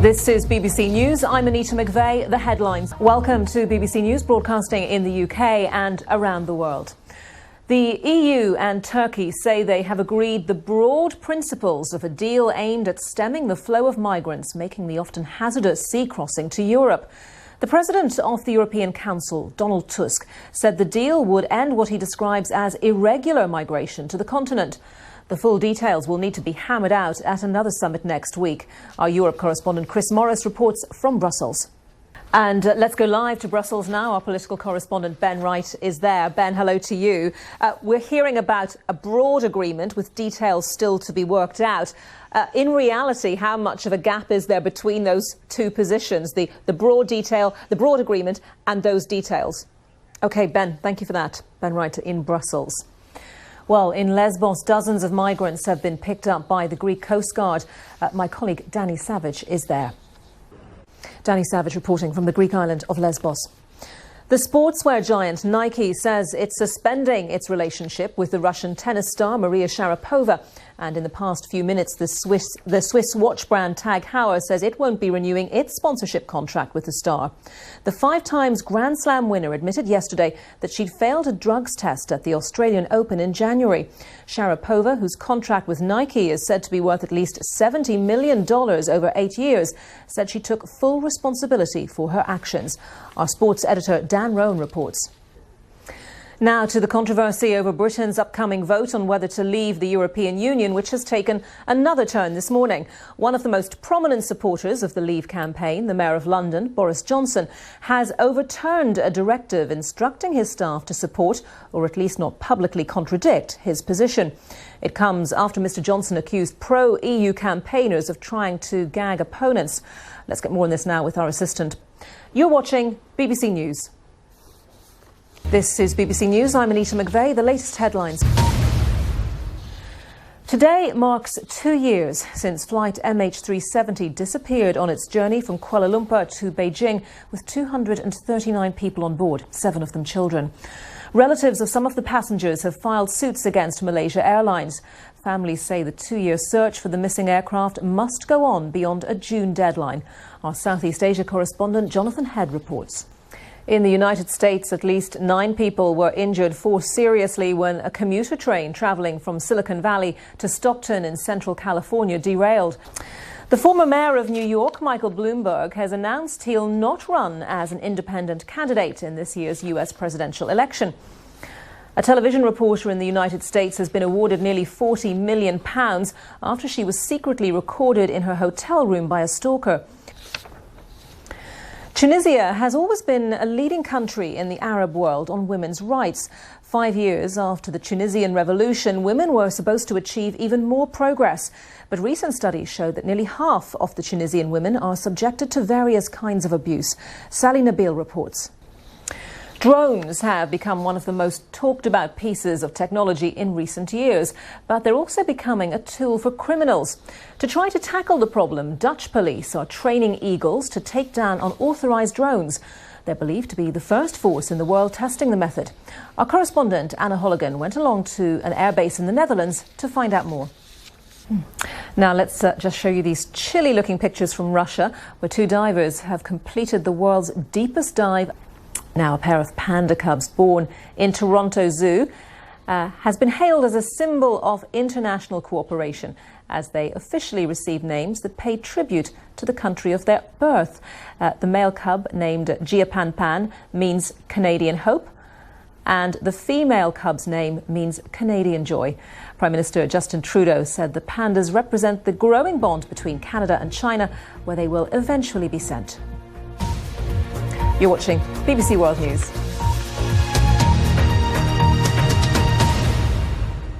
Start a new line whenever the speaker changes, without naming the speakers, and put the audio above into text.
This is BBC News. I'm Annita McVeigh. The headlines. Welcome to BBC News, broadcasting in the UK and around the world. The EU and Turkey say they have agreed the broad principles of a deal aimed at stemming the flow of migrants making the often hazardous sea crossing to Europe. The President of the European Council, Donald Tusk, said the deal would end what he describes as irregular migration to the continent. The full details will need to be hammered out at another summit next week. Our Europe correspondent Chris Morris reports from Brussels. And let's go live to Brussels now. Our political correspondent Ben Wright is there. Ben, hello to you. We're hearing about a broad agreement with details still to be worked out. In reality, how much of a gap is there between those two positions, the broad detail, the broad agreement and those details? OK, Ben, thank you for that. Ben Wright in Brussels. Well, in Lesbos, dozens of migrants have been picked up by the Greek Coast Guard. My colleague Danny Savage is there. Danny Savage reporting from the Greek island of Lesbos. The sportswear giant Nike says it's suspending its relationship with the Russian tennis star Maria Sharapova. And in the past few minutes, the Swiss watch brand Tag Heuer says it won't be renewing its sponsorship contract with the star. The 5-time Grand Slam winner admitted yesterday that she'd failed a drugs test at the Australian Open in January. Sharapova, whose contract with Nike is said to be worth at least $70 million over 8 years, said she took full responsibility for her actions. Our sports editor Dan Roan reports. Now to the controversy over Britain's upcoming vote on whether to leave the European Union, which has taken another turn this morning. One of the most prominent supporters of the Leave campaign, the Mayor of London, Boris Johnson, has overturned a directive instructing his staff to support, or at least not publicly contradict, his position. It comes after Mr Johnson accused pro-EU campaigners of trying to gag opponents. Let's get more on this now with our assistant. You're watching BBC News. This is BBC News. I'm Annita McVeigh. The latest headlines. Today marks 2 years since flight MH370 disappeared on its journey from Kuala Lumpur to Beijing with 239 people on board, 7 of them children. Relatives of some of the passengers have filed suits against Malaysia Airlines. Families say the 2-year search for the missing aircraft must go on beyond a June deadline. Our Southeast Asia correspondent Jonathan Head reports. In the United States, at least 9 people were injured 4 seriously when a commuter train traveling from Silicon Valley to Stockton in central California derailed. The former mayor of New York, Michael Bloomberg, has announced he'll not run as an independent candidate in this year's US presidential election. A television reporter in the United States has been awarded nearly £40 million after she was secretly recorded in her hotel room by a stalker. Tunisia has always been a leading country in the Arab world on women's rights. 5 years after the Tunisian revolution, women were supposed to achieve even more progress. But recent studies show that nearly half of the Tunisian women are subjected to various kinds of abuse. Sally Nabil reports. Drones have become one of the most talked about pieces of technology in recent years, but they're also becoming a tool for criminals. To try to tackle the problem, Dutch police are training eagles to take down unauthorized drones. They're believed to be the first force in the world testing the method. Our correspondent Anna Holligan went along to an airbase in the Netherlands to find out more. Now let's just show you these chilly-looking pictures from Russia, where 2 divers have completed the world's deepest dive. Now, a pair of panda cubs born in Toronto Zoo has been hailed as a symbol of international cooperation as they officially receive names that pay tribute to the country of their birth. The male cub, named Jiapan Pan, means Canadian hope, and the female cub's name means Canadian joy. Prime Minister Justin Trudeau said the pandas represent the growing bond between Canada and China, where they will eventually be sent. You're watching BBC World News.